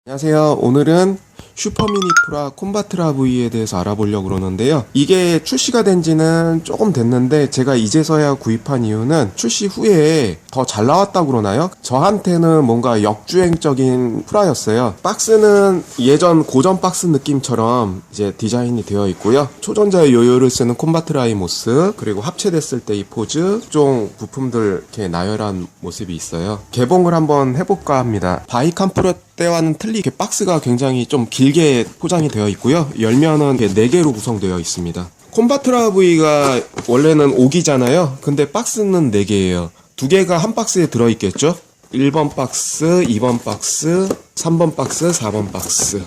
안녕하세요. 오늘은 슈퍼미니 프라 콤바트라 V에 대해서 알아보려고 그러는데요. 이게 출시가 된 지는 조금 됐는데 제가 이제서야 구입한 이유는 출시 후에 더 잘 나왔다고 그러나요? 저한테는 뭔가 역주행적인 프라였어요. 박스는 예전 고전 박스 느낌처럼 이제 디자인이 되어 있고요. 초전자의 요요를 쓰는 콤바트라의 모습, 그리고 합체됐을 때 이 포즈, 각종 부품들 이렇게 나열한 모습이 있어요. 개봉을 한번 해볼까 합니다. 바이칸 프로 때와는 틀리게 박스가 굉장히 좀 길게 포장이 되어 있고요. 열면은 4개로 구성되어 있습니다. 콤바트라 V가 원래는 5기잖아요. 근데 박스는 4개예요. 2개가 한 박스에 들어있겠죠? 1번 박스, 2번 박스, 3번 박스, 4번 박스.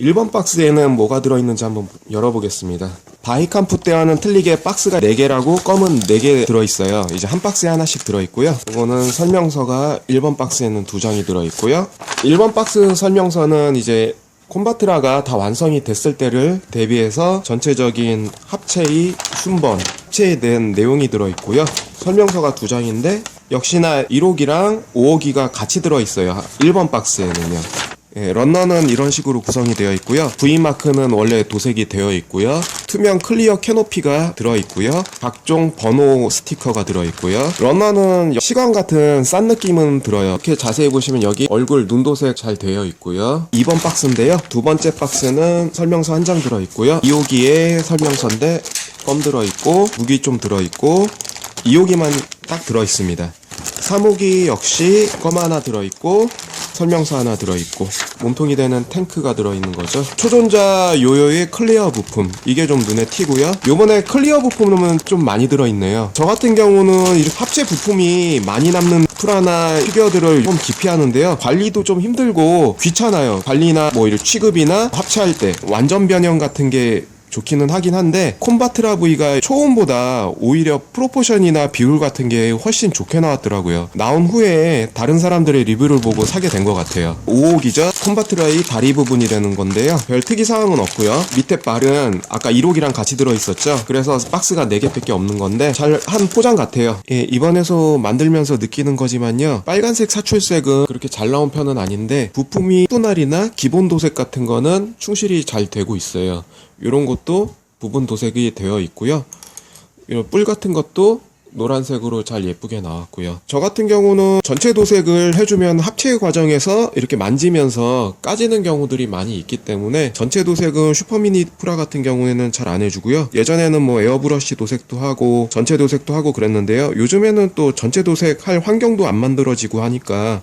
1번 박스에는 뭐가 들어있는지 한번 열어보겠습니다. 바이칸프 때와는 틀리게 박스가 4개라고 검은 4개 들어있어요. 이제 한 박스에 하나씩 들어있고요. 이거는 설명서가 1번 박스에는 2장이 들어있고요. 1번 박스 설명서는 이제 콤바트라가 다 완성이 됐을 때를 대비해서 전체적인 합체의 순번, 합체에 대한 내용이 들어있고요. 설명서가 2장인데 역시나 1호기랑 5호기가 같이 들어있어요. 1번 박스에는요. 런너는 이런 식으로 구성이 되어 있고요. V마크는 원래 도색이 되어 있고요. 투명 클리어 캐노피가 들어있고요. 각종 번호 스티커가 들어있고요. 런너는 시관 같은 싼 느낌은 들어요. 이렇게 자세히 보시면 여기 얼굴 눈 도색 잘 되어 있고요. 2번 박스인데요. 두 번째 박스는 설명서 한 장 들어있고요. 2호기에 설명서인데 껌 들어있고 무기 좀 들어있고 2호기만 딱 들어있습니다. 3호기 역시 껌 하나 들어있고 설명서 하나 들어있고 몸통이 되는 탱크가 들어있는 거죠. 초전자 요요의 클리어 부품, 이게 좀 눈에 튀고요. 요번에 클리어 부품은 좀 많이 들어있네요. 저 같은 경우는 이렇게 합체 부품이 많이 남는 프라나 피규어들을 좀 기피하는데요. 관리도 좀 힘들고 귀찮아요. 관리나 뭐 이런 취급이나 합체할 때 완전 변형 같은 게 좋기는 하긴 한데 콤바트라 V가 초음보다 오히려 프로포션이나 비율 같은 게 훨씬 좋게 나왔더라고요. 나온 후에 다른 사람들의 리뷰를 보고 사게 된 것 같아요. 5호기죠. 콤바트라의 다리 부분이 되는 건데요. 별 특이사항은 없고요. 밑에 발은 아까 1호기랑 같이 들어있었죠. 그래서 박스가 4개밖에 없는 건데 잘 한 포장 같아요. 이번에서 만들면서 느끼는 거지만요. 빨간색 사출색은 그렇게 잘 나온 편은 아닌데 부품이 분할이나 기본 도색 같은 거는 충실히 잘 되고 있어요. 이런 것도 부분 도색이 되어 있고요. 이런 뿔 같은 것도 노란색으로 잘 예쁘게 나왔고요. 저 같은 경우는 전체 도색을 해주면 합체 과정에서 이렇게 만지면서 까지는 경우들이 많이 있기 때문에 전체 도색은 슈퍼미니 프라 같은 경우에는 잘 안 해주고요. 예전에는 뭐 에어브러쉬 도색도 하고 전체 도색도 하고 그랬는데요. 요즘에는 또 전체 도색할 환경도 안 만들어지고 하니까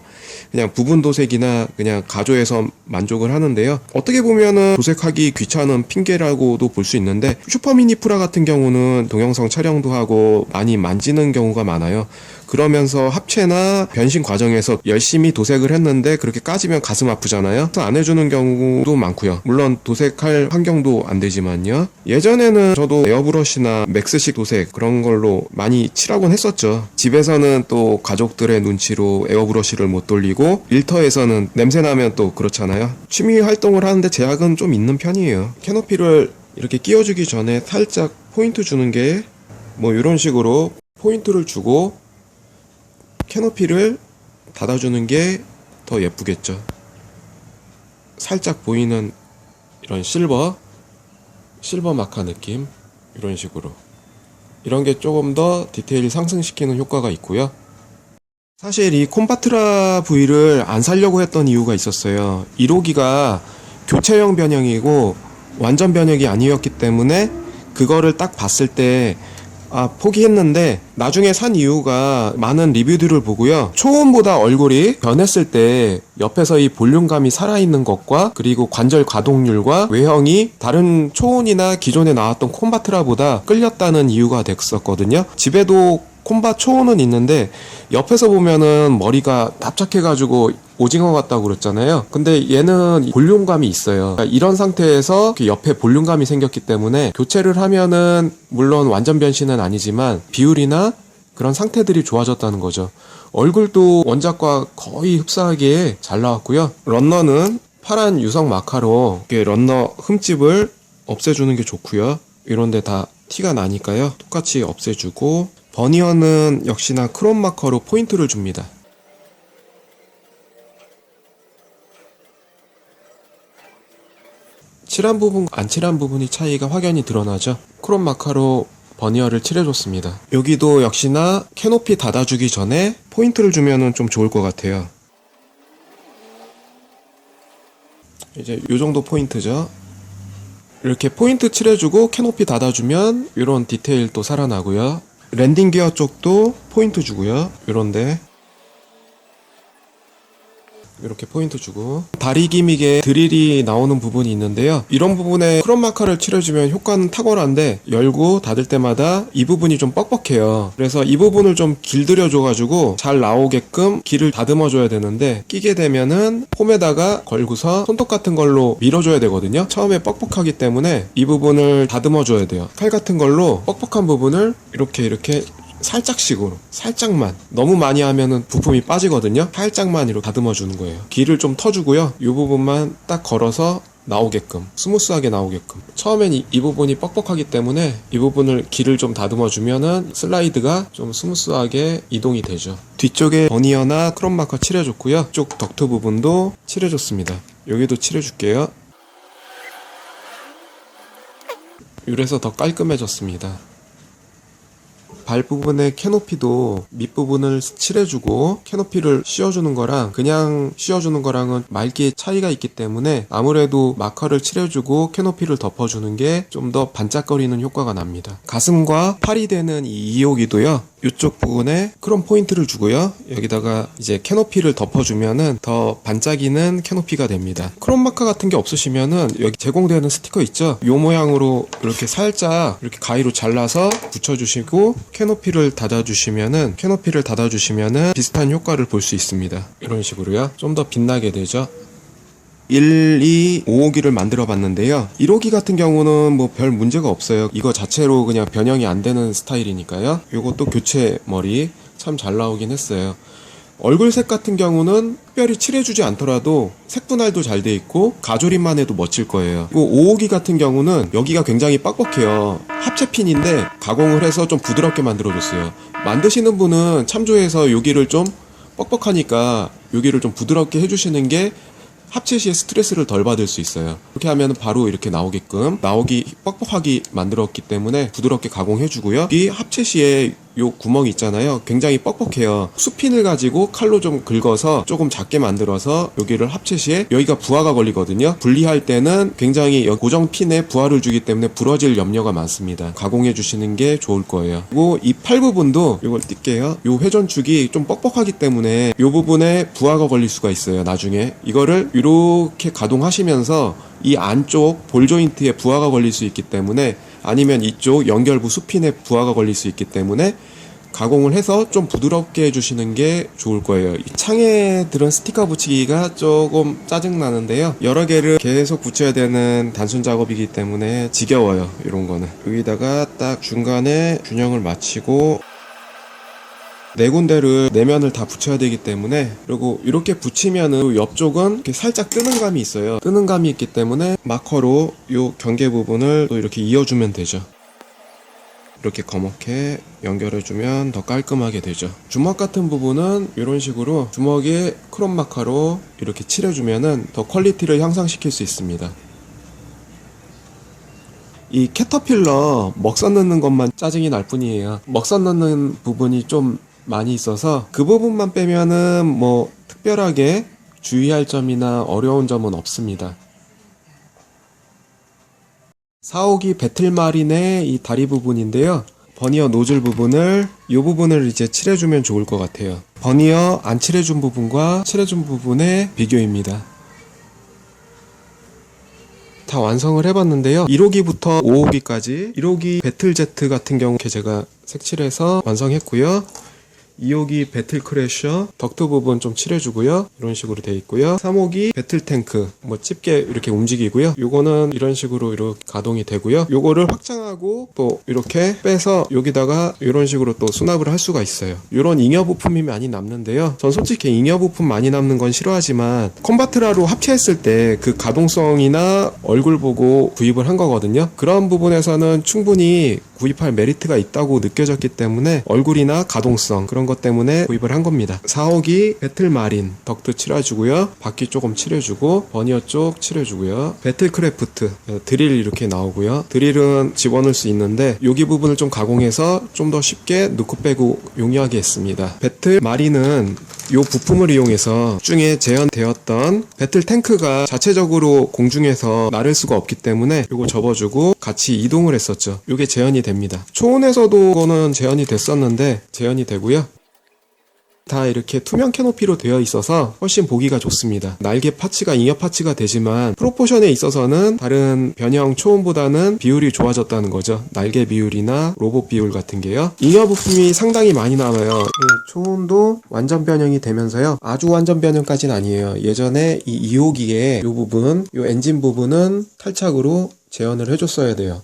그냥 부분 도색이나 그냥 가조해서 만족을 하는데요. 어떻게 보면은 도색하기 귀찮은 핑계라고도 볼 수 있는데 슈퍼미니 프라 같은 경우는 동영상 촬영도 하고 많이 만지는 경우가 많아요. 그러면서 합체나 변신 과정에서 열심히 도색을 했는데 그렇게 까지면 가슴 아프잖아요. 그래서 안 해주는 경우도 많고요. 물론 도색할 환경도 안 되지만요. 예전에는 저도 에어브러쉬나 맥스식 도색 그런 걸로 많이 칠하곤 했었죠. 집에서는 또 가족들의 눈치로 에어브러쉬를 못 돌리고 일터에서는 냄새나면 또 그렇잖아요. 취미 활동을 하는데 제약은 좀 있는 편이에요. 캐노피를 이렇게 끼워주기 전에 살짝 포인트 주는 게 뭐 이런 식으로 포인트를 주고 캐노피를 닫아주는 게 더 예쁘겠죠. 살짝 보이는 이런 실버 마카 느낌, 이런 식으로 이런 게 조금 더 디테일 상승시키는 효과가 있고요. 사실 이 콤바트라 V를 안 사려고 했던 이유가 있었어요. 1호기가 교체형 변형이고 완전 변형이 아니었기 때문에 그거를 딱 봤을 때 포기했는데 나중에 산 이유가 많은 리뷰들을 보고요. 초음보다 얼굴이 변했을 때 옆에서 이 볼륨감이 살아있는 것과 그리고 관절 가동률과 외형이 다른 초온이나 기존에 나왔던 콤바트라보다 끌렸다는 이유가 됐었거든요. 집에도 콤바 초온은 있는데 옆에서 보면은 머리가 납작해가지고 오징어 같다고 그랬잖아요. 근데 얘는 볼륨감이 있어요. 그러니까 이런 상태에서 옆에 볼륨감이 생겼기 때문에 교체를 하면은 물론 완전 변신은 아니지만 비율이나 그런 상태들이 좋아졌다는 거죠. 얼굴도 원작과 거의 흡사하게 잘 나왔고요. 런너는 파란 유성 마카로 이렇게 런너 흠집을 없애주는 게 좋고요. 이런데 다 티가 나니까요. 똑같이 없애주고 버니어는 역시나 크롬 마커로 포인트를 줍니다. 칠한 부분, 안 칠한 부분이 차이가 확연히 드러나죠. 크롬 마커로 버니어를 칠해줬습니다. 여기도 역시나 캐노피 닫아주기 전에 포인트를 주면은 좀 좋을 것 같아요. 이제 요 정도 포인트죠. 이렇게 포인트 칠해주고 캐노피 닫아주면 이런 디테일도 살아나고요. 랜딩 기어 쪽도 포인트 주고요. 요런데 이렇게 포인트 주고, 다리 기믹에 드릴이 나오는 부분이 있는데요. 이런 부분에 크롬 마커를 칠해주면 효과는 탁월한데 열고 닫을 때마다 이 부분이 좀 뻑뻑해요. 그래서 이 부분을 좀 길들여 줘가지고 잘 나오게끔 길을 다듬어 줘야 되는데, 끼게 되면은 폼에다가 걸고서 손톱 같은 걸로 밀어줘야 되거든요. 처음에 뻑뻑하기 때문에 이 부분을 다듬어 줘야 돼요. 칼 같은 걸로 뻑뻑한 부분을 이렇게 살짝씩으로, 살짝만, 너무 많이 하면은 부품이 빠지거든요. 살짝만 이렇게 다듬어 주는 거예요. 길을 좀 터주고요. 이 부분만 딱 걸어서 나오게끔, 스무스하게 나오게끔. 처음엔 이 부분이 뻑뻑하기 때문에 이 부분을 길을 좀 다듬어 주면은 슬라이드가 좀 스무스하게 이동이 되죠. 뒤쪽에 버니어나 크롬 마커 칠해줬고요. 이쪽 덕트 부분도 칠해줬습니다. 여기도 칠해줄게요. 이래서 더 깔끔해졌습니다. 발 부분의 캐노피도 밑부분을 칠해주고 캐노피를 씌워주는 거랑 그냥 씌워주는 거랑은 맑기의 차이가 있기 때문에 아무래도 마커를 칠해주고 캐노피를 덮어주는 게 좀 더 반짝거리는 효과가 납니다. 가슴과 팔이 되는 이 이호기도요. 이쪽 부분에 크롬 포인트를 주고요. 여기다가 이제 캐노피를 덮어주면은 더 반짝이는 캐노피가 됩니다. 크롬 마커 같은 게 없으시면은 여기 제공되는 스티커 있죠? 요 모양으로 이렇게 살짝 이렇게 가위로 잘라서 붙여주시고 캐노피를 닫아주시면은 비슷한 효과를 볼 수 있습니다. 이런 식으로요. 좀 더 빛나게 되죠. 1, 2, 5호기를 만들어 봤는데요. 1호기 같은 경우는 뭐 별 문제가 없어요. 이거 자체로 그냥 변형이 안 되는 스타일이니까요. 요것도 교체 머리 참 잘 나오긴 했어요. 얼굴색 같은 경우는 특별히 칠해주지 않더라도 색분할도 잘 돼 있고 가조림만 해도 멋질 거예요. 5호기 같은 경우는 여기가 굉장히 빡빡해요. 합체핀인데 가공을 해서 좀 부드럽게 만들어줬어요. 만드시는 분은 참조해서 여기를 좀 뻑뻑하니까 여기를 좀 부드럽게 해주시는 게 합체 시에 스트레스를 덜 받을 수 있어요. 이렇게 하면 바로 이렇게 나오기 뻑뻑하게 만들었기 때문에 부드럽게 가공해주고요. 이 합체 시에 요 구멍이 있잖아요. 굉장히 뻑뻑해요. 수핀을 가지고 칼로 좀 긁어서 조금 작게 만들어서 여기를 합체 시에 여기가 부하가 걸리거든요. 분리할 때는 굉장히 고정 핀에 부하를 주기 때문에 부러질 염려가 많습니다. 가공해 주시는 게 좋을 거예요. 그리고 이 팔 부분도 이걸 뛸게요. 요 회전축이 좀 뻑뻑하기 때문에 요 부분에 부하가 걸릴 수가 있어요. 나중에 이거를 이렇게 가동하시면서 이 안쪽 볼 조인트에 부하가 걸릴 수 있기 때문에, 아니면 이쪽 연결부 수핀에 부하가 걸릴 수 있기 때문에 가공을 해서 좀 부드럽게 해주시는 게 좋을 거예요. 이 창에 들은 스티커 붙이기가 조금 짜증나는데요. 여러 개를 계속 붙여야 되는 단순 작업이기 때문에 지겨워요. 이런 거는. 여기다가 딱 중간에 균형을 맞추고 네 군데를 내면을 다 붙여야 되기 때문에, 그리고 이렇게 붙이면은 옆쪽은 이렇게 살짝 뜨는 감이 있어요. 뜨는 감이 있기 때문에 마커로 요 경계 부분을 또 이렇게 이어주면 되죠. 이렇게 거먹게 연결해주면 더 깔끔하게 되죠. 주먹 같은 부분은 이런 식으로 주먹에 크롬 마커로 이렇게 칠해주면은 더 퀄리티를 향상시킬 수 있습니다. 이 캐터필러 먹선 넣는 것만 짜증이 날 뿐이에요. 먹선 넣는 부분이 좀 많이 있어서 그 부분만 빼면은 뭐 특별하게 주의할 점이나 어려운 점은 없습니다. 4호기 배틀마린의 이 다리 부분인데요. 버니어 노즐 부분을, 이 부분을 이제 칠해주면 좋을 것 같아요. 버니어 안 칠해준 부분과 칠해준 부분의 비교입니다. 다 완성을 해봤는데요. 1호기부터 5호기까지 1호기 배틀제트 같은 경우 이렇게 제가 색칠해서 완성했고요. 2호기 배틀 크래셔 덕트 부분 좀 칠해주고요. 이런 식으로 돼 있고요. 3호기 배틀 탱크 뭐 집게 이렇게 움직이고요. 요거는 이런 식으로 이렇게 가동이 되고요. 요거를 확장하고 또 이렇게 빼서 여기다가 이런 식으로 또 수납을 할 수가 있어요. 이런 잉여 부품이 많이 남는데요. 전 솔직히 잉여 부품 많이 남는 건 싫어하지만 콤바트라로 합체했을 때 그 가동성이나 얼굴 보고 구입을 한 거거든요. 그런 부분에서는 충분히 구입할 메리트가 있다고 느껴졌기 때문에 얼굴이나 가동성 그런 것 때문에 구입을 한 겁니다. 4호기 배틀마린 덕트 칠해주고요. 바퀴 조금 칠해주고 버니어 쪽 칠해주고요. 배틀크래프트 드릴 이렇게 나오고요. 드릴은 집어넣을 수 있는데 여기 부분을 좀 가공해서 좀 더 쉽게 넣고 빼고 용이하게 했습니다. 배틀마린은 이 부품을 이용해서 중에 재현되었던 배틀 탱크가 자체적으로 공중에서 나를 수가 없기 때문에 이거 접어주고 같이 이동을 했었죠. 이게 재현이 됩니다. 초원에서도 이거는 재현이 됐었는데 재현이 되고요. 다 이렇게 투명 캐노피로 되어 있어서 훨씬 보기가 좋습니다. 날개 파츠가 잉여 파츠가 되지만 프로포션에 있어서는 다른 변형 초원보다는 비율이 좋아졌다는 거죠. 날개 비율이나 로봇 비율 같은 게요. 잉여 부품이 상당히 많이 남아요. 초원도 완전 변형이 되면서요. 아주 완전 변형까지는 아니에요. 예전에 이 2호기에 이 부분, 이 엔진 부분은 탈착으로 재현을 해줬어야 돼요.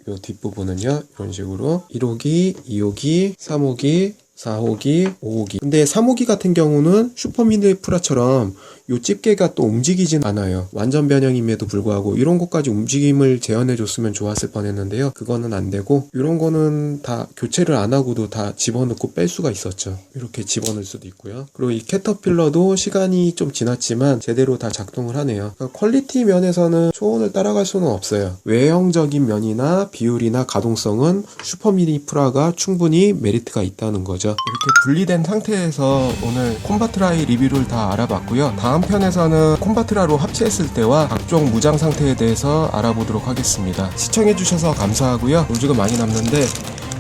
이 뒷부분은요. 이런 식으로 1호기, 2호기, 3호기, 4호기, 5호기. 근데 3호기 같은 경우는 슈퍼미니 프라처럼 요 집게가 또 움직이진 않아요. 완전 변형임에도 불구하고 이런 것까지 움직임을 재현해줬으면 좋았을 뻔했는데요. 그거는 안 되고 이런 거는 다 교체를 안 하고도 다 집어넣고 뺄 수가 있었죠. 이렇게 집어넣을 수도 있고요. 그리고 이 캐터필러도 시간이 좀 지났지만 제대로 다 작동을 하네요. 그러니까 퀄리티 면에서는 초원을 따라갈 수는 없어요. 외형적인 면이나 비율이나 가동성은 슈퍼미니 프라가 충분히 메리트가 있다는 거죠. 이렇게 분리된 상태에서 오늘 콤바트라이 리뷰를 다 알아봤고요. 다음 편에서는 콤바트라로 합체했을 때와 각종 무장 상태에 대해서 알아보도록 하겠습니다. 시청해주셔서 감사하고요. 로즈가 많이 남는데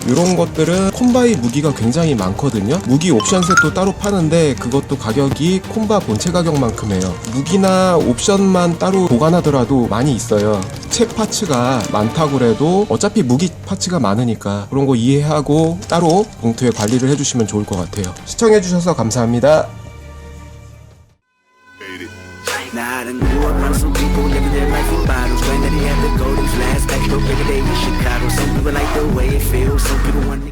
이런 것들은 콤바의 무기가 굉장히 많거든요. 무기 옵션 셋도 따로 파는데 그것도 가격이 콤바 본체 가격만큼 해요. 무기나 옵션만 따로 보관하더라도 많이 있어요. 책 파츠가 많다고 해도 어차피 무기 파츠가 많으니까 그런 거 이해하고 따로 봉투에 관리를 해주시면 좋을 것 같아요. 시청해주셔서 감사합니다. Now I done grew up around some people living their life in bottles. When they have the golden flask, like the bigger day in Chicago. Some people like the way it feels, some people want to